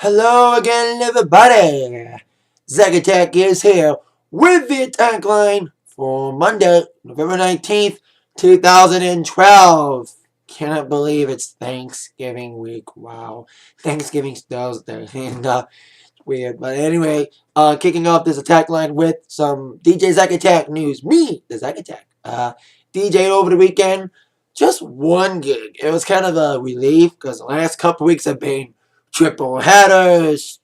Hello again, everybody. Zagatech is here with the Atakline for Monday, November 19th, 2012. Cannot believe it's Thanksgiving week. Wow. Thanksgiving's Thursday. And, weird. But anyway, kicking off this Atakline with some DJ Zagatech news. Me, the Zagatech. DJ'd over the weekend. Just one gig. It was kind of a relief because the last couple weeks have been triple headers,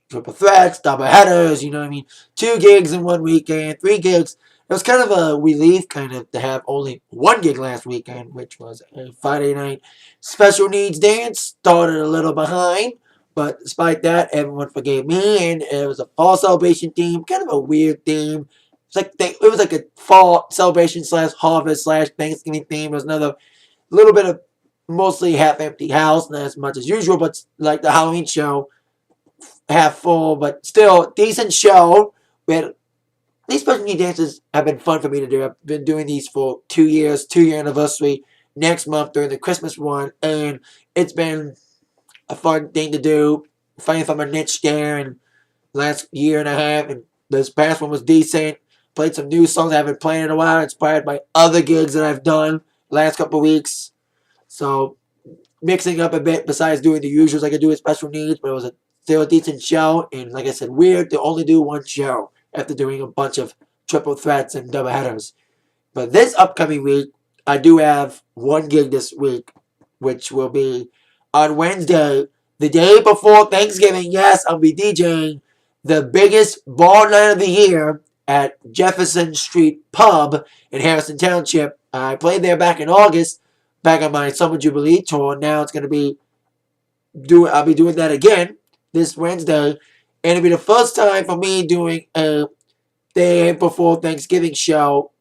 triple threats, double headers, you know what I mean? 2 gigs in one weekend, 3 gigs. It was kind of a relief kind of to have only 1 gig last weekend, which was a Friday night special needs dance. Started a little behind, but despite that, everyone forgave me, and it was a fall celebration theme, kind of a weird theme. It was like a fall celebration slash harvest slash Thanksgiving theme. It was another little bit of mostly half empty house, not as much as usual, but like the Halloween show, half full, but still decent show. These special need dances have been fun for me to do. I've been doing these for 2 years, 2-year anniversary next month during the Christmas one, and it's been a fun thing to do. Finding from a niche there, and last year and a half, and this past one was decent. Played some new songs I haven't played in a while, inspired by other gigs that I've done last couple weeks. So, mixing up a bit besides doing the usuals I could do with special needs, but it was still a decent show. And like I said, weird to only do one show after doing a bunch of triple threats and double headers. But this upcoming week, I do have 1 gig this week, which will be on Wednesday, the day before Thanksgiving. Yes, I'll be DJing the biggest bar night of the year at Jefferson Street Pub in Harrison Township. I played there back in August, back on my Summer Jubilee tour. Now it's going to be I'll be doing that again this Wednesday, and it'll be the first time for me doing a day before Thanksgiving show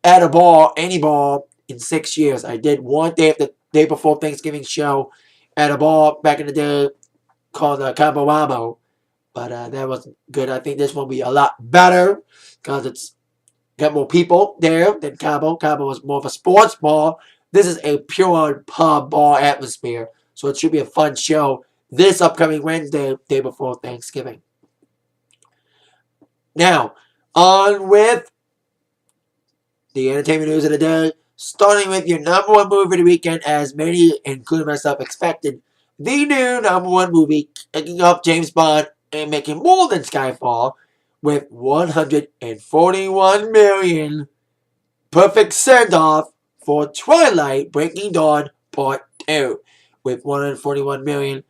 at a bar, any bar, in 6 years. I did one day before Thanksgiving show at a bar back in the day called Cabo Wabo, but that wasn't good. I think this one will be a lot better because it's got more people there than Cabo. Cabo was more of a sports bar. This is a pure pub bar atmosphere, so it should be a fun show this upcoming Wednesday, day before Thanksgiving. Now, on with the entertainment news of the day, starting with your number 1 movie of the weekend, as many, including myself, expected. The new number 1 movie, kicking off James Bond and making more than Skyfall with 141 million. Perfect send-off for Twilight Breaking Dawn Part 2 with 141 million.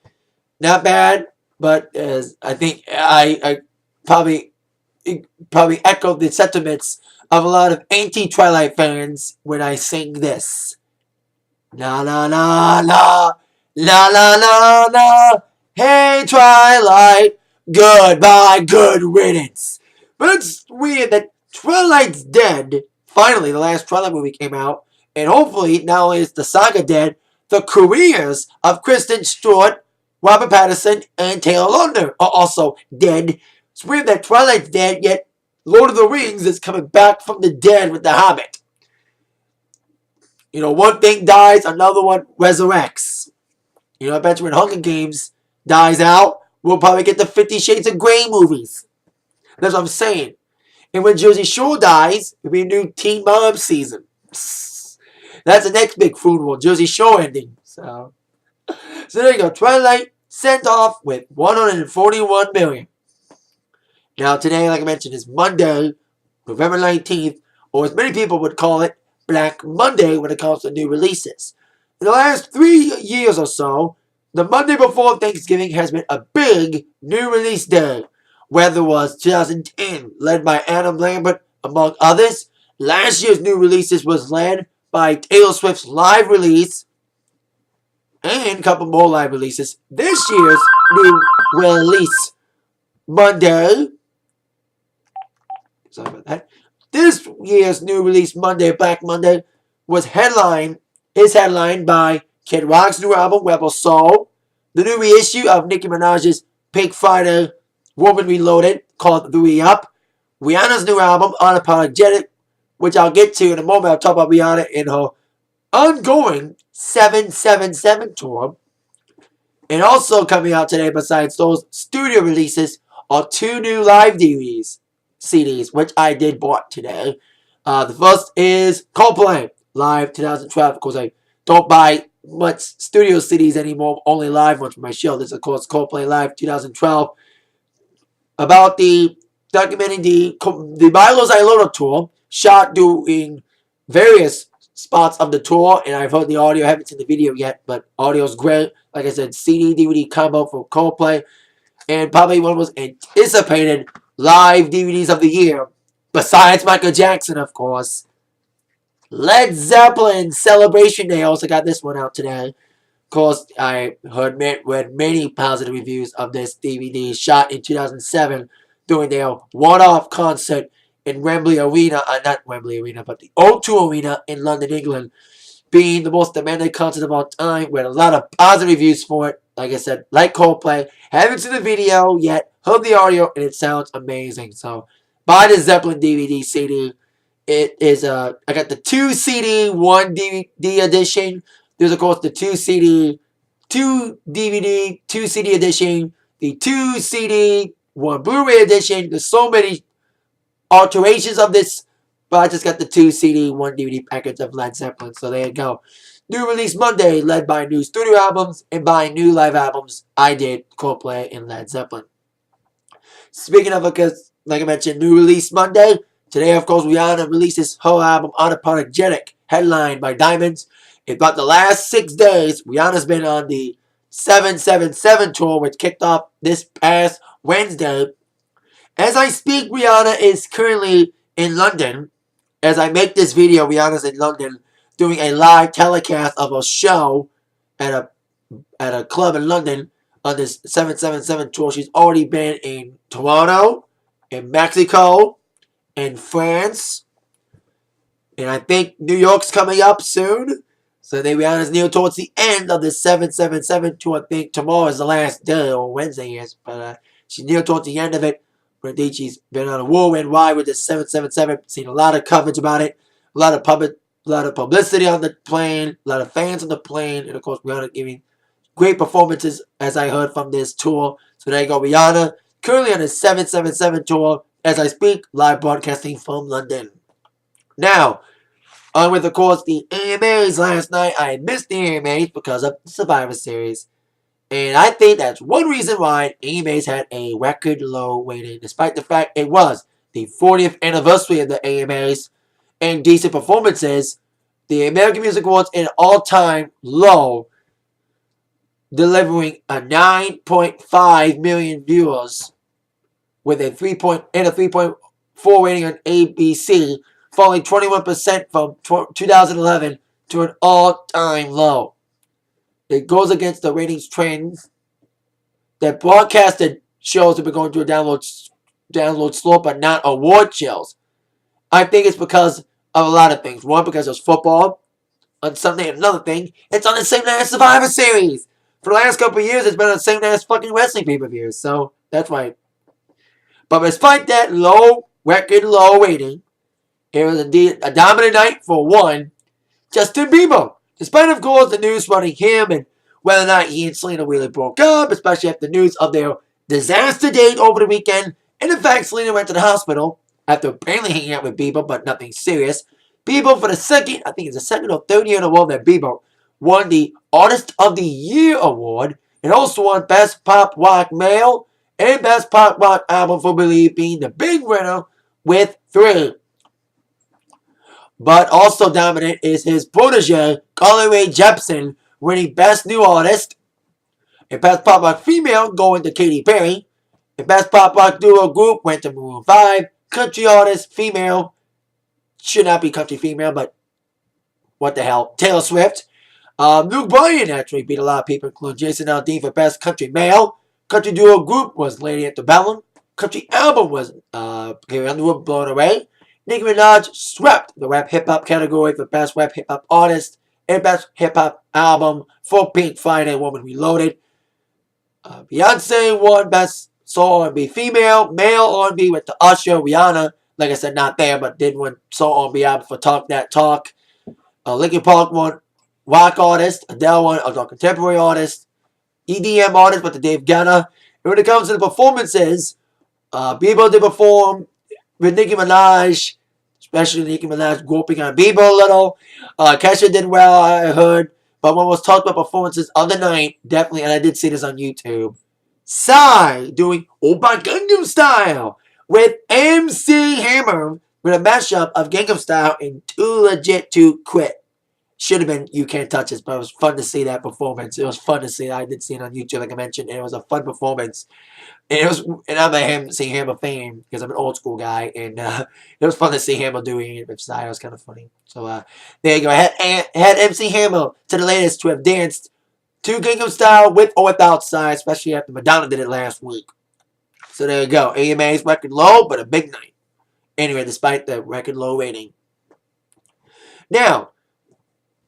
Not bad, but as I think I probably echoed the sentiments of a lot of anti-Twilight fans when I sing this. La la la la, la la la la, hey Twilight, goodbye, good riddance. But it's weird that Twilight's dead. Finally, the last Twilight movie came out, and hopefully, not only is the saga dead, the careers of Kristen Stewart, Robert Pattinson, and Taylor Lautner are also dead. It's weird that Twilight's dead, yet Lord of the Rings is coming back from the dead with The Hobbit. You know, one thing dies, another one resurrects. You know, I bet you when Hunger Games dies out, we'll probably get the 50 Shades of Grey movies. That's what I'm saying. And when Jersey Shore dies, it'll be a new Teen Mom season. That's the next big funeral, Jersey Shore ending. So there you go. Twilight sent off with 141 million. Now today, like I mentioned, is Monday, November 19th, or as many people would call it, Black Monday when it comes to new releases. In the last 3 years or so, the Monday before Thanksgiving has been a big new release day. Whether it was 2010, led by Adam Lambert, among others. Last year's new releases was led by Taylor Swift's live release, and a couple more live releases. This year's new release Monday, sorry about that. This year's new release Monday, Black Monday, was headlined by Kid Rock's new album, Rebel Soul, the new reissue of Nicki Minaj's Pink Friday, Woman Reloaded, called The Re-Up, Rihanna's new album, Unapologetic, which I'll get to in a moment. I'll talk about Rihanna in her ongoing 777 tour, And also coming out today, besides those studio releases, are 2 new live DVDs, CDs, which I did bought today. The first is Coldplay Live 2012. Of course, I don't buy much studio CDs anymore, only live ones for my show. This is, of course, Coldplay Live 2012. About the documenting the Milos I Loto tour, shot doing various spots of the tour, and I've heard the audio. I haven't seen the video yet, but audio's great. Like I said, CD DVD combo for Coldplay, and probably one of the most anticipated live DVDs of the year, besides Michael Jackson, of course. Led Zeppelin Celebration Day. Also got this one out today. Of course, I read many positive reviews of this DVD, shot in 2007 during their one-off concert in Wembley Arena, not Wembley Arena, but the O2 Arena in London, England, being the most demanding concert of all time, with a lot of positive reviews for it. Like I said, like Coldplay, haven't seen the video yet, heard the audio, and it sounds amazing. So, buy the Zeppelin DVD CD. It is I got the 2 CD, 1 DVD edition. There's, of course, the 2 CD, 2 DVD, 2 CD edition, the 2 CD, 1 Blu-ray edition. There's so many alterations of this, but I just got the 2 CD, 1 DVD package of Led Zeppelin. So there you go. New release Monday, led by new studio albums and by new live albums. I did Coldplay and Led Zeppelin. Speaking of, because like I mentioned, new release Monday. Today, of course, Rihanna releases her album Unapologetic, headlined by Diamonds. In about the last 6 days, Rihanna's been on the 777 tour, which kicked off this past Wednesday. As I speak, Rihanna is currently in London. As I make this video, Rihanna's in London doing a live telecast of a show at a club in London on this 777 tour. She's already been in Toronto, in Mexico, in France, and I think New York's coming up soon. So then Rihanna's near towards the end of the 777 tour. I think tomorrow is the last day, or Wednesday is, but she's near towards the end of it. But indeed, she's been on a whirlwind ride with the 777. Seen a lot of coverage about it, a lot of publicity on the plane, a lot of fans on the plane, and of course Rihanna giving great performances, as I heard from this tour. So there you go, Rihanna, currently on the 777 tour. As I speak, live broadcasting from London. Now, on with, of course, the AMAs last night. I missed the AMAs because of the Survivor Series. And I think that's one reason why AMAs had a record low rating, despite the fact it was the 40th anniversary of the AMAs and decent performances. The American Music Awards in an all-time low, delivering a 9.5 million viewers with a 3.4 rating on ABC, falling 21% from 2011 to an all-time low. It goes against the ratings trends that broadcasted shows have been going through a download slope, but not award shows. I think it's because of a lot of things. One, because there's football on Sunday, and another thing, it's on the same night as Survivor Series. For the last couple of years, it's been on the same night as fucking wrestling pay-per-views, so that's why. But despite that record low rating, it was indeed a dominant night for one, Justin Bieber. Despite, of course, the news surrounding him and whether or not he and Selena really broke up, especially after the news of their disaster date over the weekend, and in fact, Selena went to the hospital after apparently hanging out with Bieber, but nothing serious. Bieber, for the second, I think it's the second or third year in a row that Bieber won the Artist of the Year award, and also won Best Pop Rock Male and Best Pop Rock Album for Believe, being the big winner with 3. But also dominant is his protege, Carly Rae Jepsen, winning Best New Artist. And Best Pop Rock Female going to Katy Perry. And Best Pop Rock Duo Group went to Maroon 5. Country Artist Female, should not be country female, but what the hell, Taylor Swift. Luke Bryan actually beat a lot of people, including Jason Aldean for Best Country Male. Country Duo Group was Lady Antebellum. Country Album was Carrie Underwood, Blown Away. Nicki Minaj swept the Rap Hip Hop category for Best Rap Hip Hop Artist and Best Hip Hop Album for Pink Friday, Woman Reloaded. Beyonce won Best Soul R&B Female. Male R&B went to Usher. Rihanna, like I said, not there, but did win Soul R&B album for Talk That Talk. Linkin Park won Rock Artist. Adele won Adult Contemporary Artist. EDM artist with the Dave Guetta. And when it comes to the performances, Bieber did perform with Nicki Minaj, especially Nicki Minaj groping on Bieber a little. Kesha did well, I heard. But when was talked about performances of the night, definitely, and I did see this on YouTube, Psy doing Oppa Gangnam Style with MC Hammer with a mashup of Gangnam Style and Too Legit to Quit. Should have been You Can't Touch Us, but it was fun to see that performance. It was fun to see. I did see it on YouTube, like I mentioned, and it was a fun performance. And it was, and I'm a see Hammer fan because I'm an old school guy, and it was fun to see Hammer doing it with Psy. It was kind of funny. So there you go. I had MC Hammer to the latest to have danced to Gangnam Style with or without Psy, especially after Madonna did it last week. So there you go. AMA's record low, but a big night. Anyway, despite the record low rating. Now,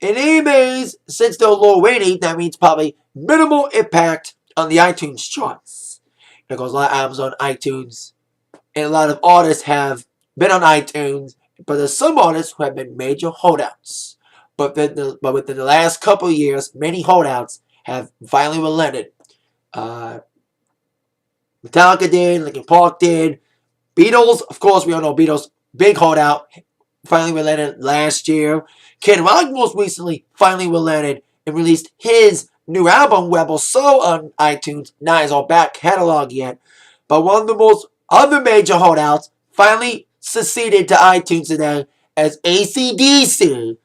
in AMAs, since they're low rating, that means probably minimal impact on the iTunes charts. Because a lot of albums on iTunes, and a lot of artists have been on iTunes, but there's some artists who have been major holdouts. But within the last couple of years, many holdouts have finally relented. Metallica did, Linkin Park did, Beatles, of course, we all know Beatles, big holdout, finally relented last year. Kid Rock most recently finally relented and released his new album, Rebel Soul, on iTunes. Not his all back catalog yet, but one of the most other major holdouts finally seceded to iTunes today as AC/DC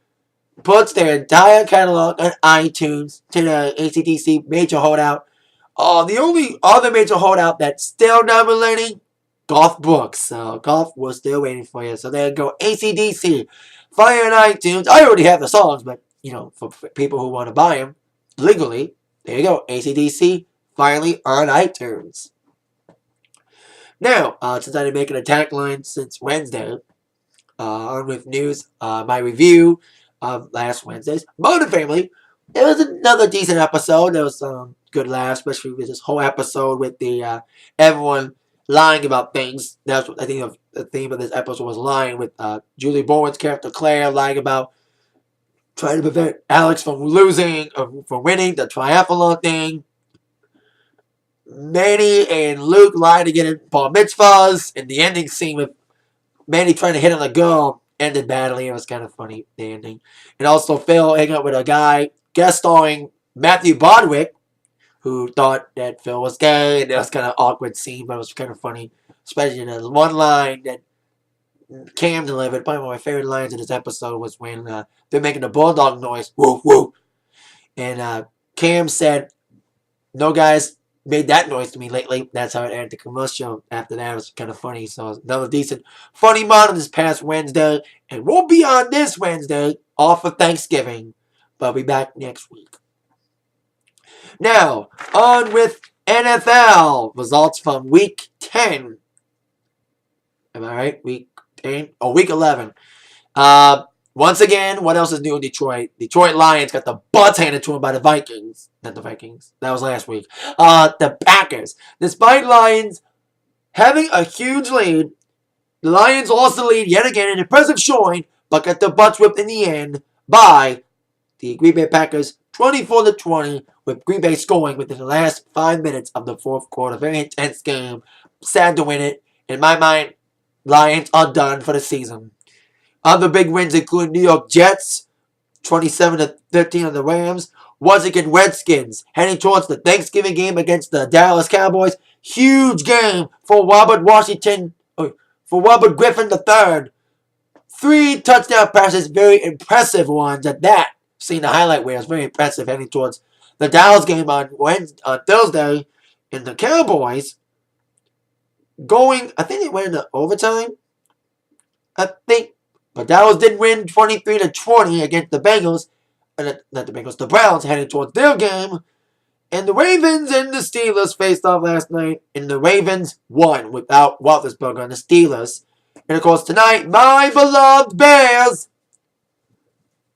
puts their entire catalog on iTunes today. AC/DC major holdout. The only other major holdout that's still not relenting, Golf Brooks. So Golf was still waiting for you. So there you go. AC/DC. Fire on iTunes. I already have the songs, but for people who want to buy them legally, there you go. AC/DC finally on iTunes. Now, since I've been making Atakline since Wednesday, on with news, my review of last Wednesday's Modern Family. It was another decent episode. There was some good laughs, especially with this whole episode with the everyone lying about things. That's what I think the theme of this episode was, lying, with Julie Bowen's character Claire lying about trying to prevent Alex from losing or from winning the triathlon thing. Manny and Luke lying to get in bar mitzvahs, and the ending scene with Manny trying to hit on a girl ended badly. It was kind of funny, the ending. And also Phil hanging out with a guy guest starring Matthew Bodwick, who thought that Phil was gay, and it was kind of awkward scene, but it was kind of funny, especially the one line that Cam delivered. Probably one of my favorite lines in this episode was when they're making the bulldog noise, woof woof, and Cam said, "No guys made that noise to me lately." That's how it ended the commercial. After that, it was kind of funny. So another decent, funny model this past Wednesday, and we'll be on this Wednesday off for Thanksgiving, but I'll be back next week. Now, on with NFL results from Week 10. Am I right? Week 10? Oh, Week 11. Once again, what else is new in Detroit? Detroit Lions got the butts handed to them by the Vikings. Not the Vikings. That was last week. The Packers. Despite Lions having a huge lead, the Lions lost the lead yet again in an impressive showing, but got their butts whipped in the end by the Green Bay Packers 24-20, with Green Bay scoring within the last 5 minutes of the fourth quarter. Very intense game. Sad to win it. In my mind, Lions are done for the season. Other big wins include New York Jets, 27-13 on the Rams. Washington Redskins heading towards the Thanksgiving game against the Dallas Cowboys. Huge game for Robert Griffin III. 3 touchdown passes, very impressive ones at that. Seeing the highlight where it was very impressive, heading towards the Dallas game on Thursday. And the Cowboys going, I think they went into overtime. But Dallas did win 23-20 against the Bengals. Not the Bengals, the Browns, heading towards their game. And the Ravens and the Steelers faced off last night. And the Ravens won without Roethlisberger and the Steelers. And of course tonight, my beloved Bears.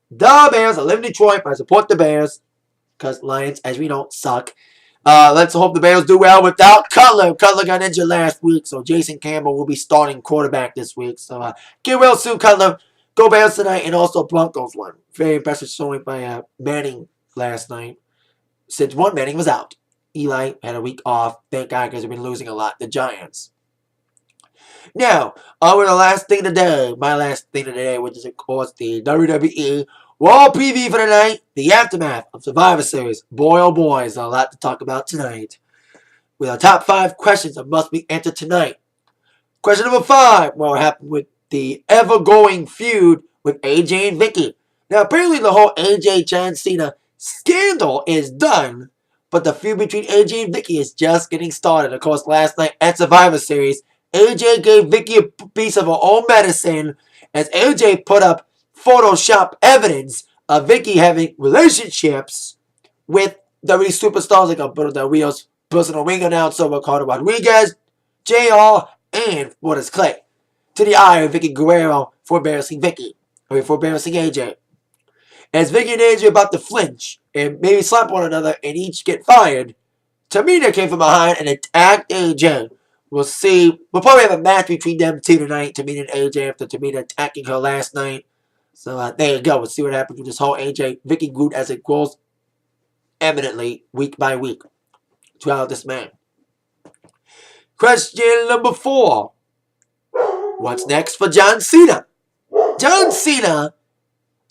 The Bears. I live in Detroit, but I support the Bears. Because Lions, as we know, suck. Let's hope the Bears do well without Cutler. Cutler got injured last week, so Jason Campbell will be starting quarterback this week. So get well soon, Cutler. Go Bears tonight, and also Broncos won. Very impressive showing by Manning last night, since one Manning was out. Eli had a week off. Thank God, because we've been losing a lot. The Giants. Now, over the last thing today, my last thing today, which is of course the WWE Raw preview for tonight, the aftermath of Survivor Series. Boy, oh boy, there's a lot to talk about tonight. With our top 5 questions that must be answered tonight. Question number 5, what happened with the ever-going feud with AJ and Vicky? Now, apparently the whole AJ John Cena scandal is done, but the feud between AJ and Vicky is just getting started. Of course, last night at Survivor Series, AJ gave Vicky a piece of her own medicine as AJ put up Photoshop evidence of Vicky having relationships with WWE superstars like the Rio's personal ring announcer, Ricardo Rodriguez, JR, and Mortis Clay. To the eye of Vicky Guerrero for embarrassing AJ. As Vicky and AJ are about to flinch and maybe slap one another and each get fired, Tamina came from behind and attacked AJ. We'll see. We'll probably have a match between them two tonight, Tamina and AJ, after Tamina attacking her last night. So there you go. We'll see what happens with this whole AJ Vicky group as it grows eminently week by week throughout this man. Question number 4. What's next for John Cena? John Cena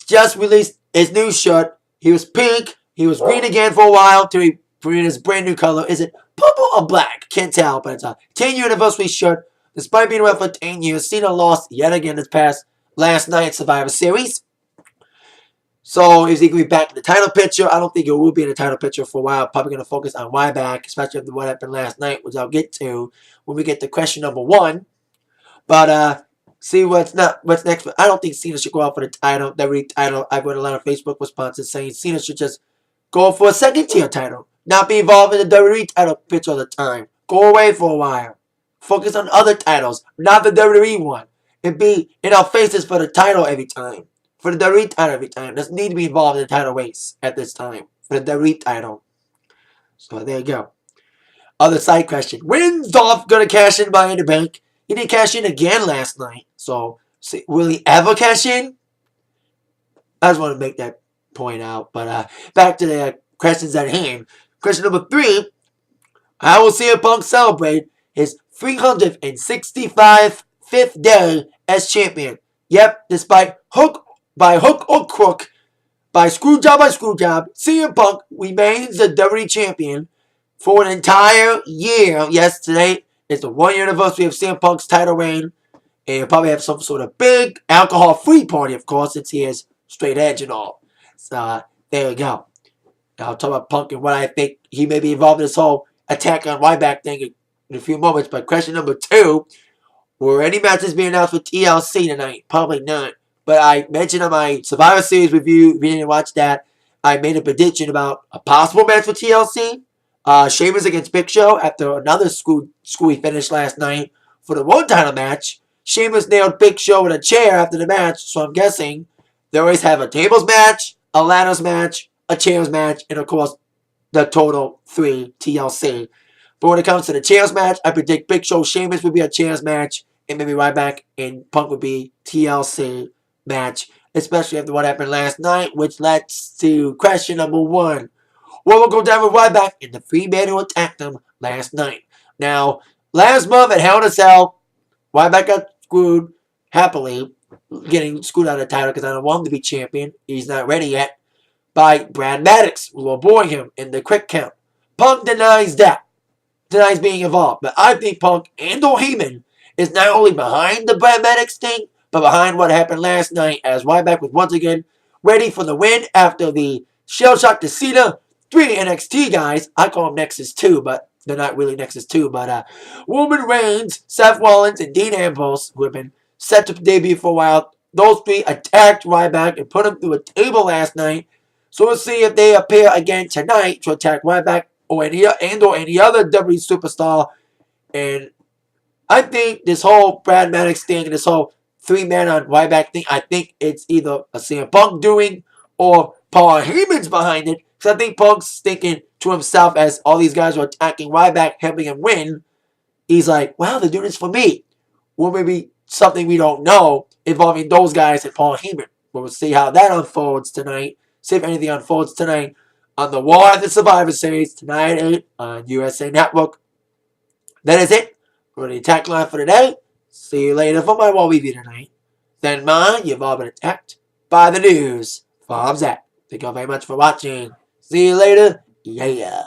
just released his new shirt. He was pink. He was green again for a while till he put in his brand new color. Is it purple or black? Can't tell, but it's a 10-year anniversary shirt. Despite being around for 10 years, Cena lost yet again this past last night at Survivor Series. So is he going to be back in the title picture? I don't think he will be in the title picture for a while. Probably going to focus on Ryback, especially after what happened last night, which I'll get to when we get to question number 1. But see what's next. I don't think Cena should go out for the title, WWE title. I've read a lot of Facebook responses saying Cena should just go for a second-tier title. Not be involved in the WWE title picture all the time. Go away for a while. Focus on other titles, not the WWE one. And be in our faces for the title every time. For the WWE title every time. Doesn't need to be involved in the title race at this time. For the WWE title. So there you go. Other side question. When's Dolph going to cash in Money in the Bank? He didn't cash in again last night. So, will he ever cash in? I just want to make that point out. But back to the questions at hand. Question number 3. How will CM Punk celebrate his 365th day as champion? Yep, despite hook or crook, by screw job, CM Punk remains the WWE champion for an entire year. Yes, today is the 1-year anniversary of CM Punk's title reign. And he'll probably have some sort of big alcohol-free party, of course, since he is straight edge and all. So, there you go. Now, I'll talk about Punk and what I think he may be involved in this whole attack on Ryback thing in a few moments. But question number 2, were any matches being announced for TLC tonight? Probably not. But I mentioned on my Survivor Series review, if you didn't watch that, I made a prediction about a possible match for TLC. Sheamus against Big Show after another screwy finish last night for the World title match. Sheamus nailed Big Show with a chair after the match, so I'm guessing they always have a tables match, a ladders match, a chairs match, and of course, the total 3 TLC. But when it comes to the chairs match, I predict Big Show Sheamus would be a chairs match, and maybe Ryback and Punk would be TLC match, especially after what happened last night, which leads to question number 1. What will go down with Ryback and the 3 men who attacked him last night? Now, last month at Hell in a Cell, Ryback got screwed happily, getting screwed out of the title because I don't want him to be champion. He's not ready yet. By Brad Maddox, who will bore him in the quick count. Punk denies that. Denies being involved. But I think Punk and Heyman is not only behind the Brad Maddox thing, but behind what happened last night as Ryback was once again ready for the win after the shell shock to Cena. 3 NXT guys, I call them Nexus 2, but they're not really Nexus 2, but Roman Reigns, Seth Rollins, and Dean Ambrose, who have been set to debut for a while, those 3 attacked Ryback and put him through a table last night. So we'll see if they appear again tonight to attack Ryback or any other WWE superstar. And I think this whole Brad Maddox thing and this whole 3-man on Ryback thing, I think it's either a CM Punk doing or Paul Heyman's behind it. Because I think Punk's thinking to himself as all these guys are attacking Ryback, helping him win. He's like, wow, they're doing this for me. Or maybe something we don't know involving those guys and Paul Heyman. We'll see how that unfolds tonight. See if anything unfolds tonight on the War of the Survivor Series tonight at 8 on USA Network. That is it for the Atakline for today. See you later for my War review tonight. Then mind you've all been attacked by the news. From Zach. Thank you all very much for watching. See you later. Yeah.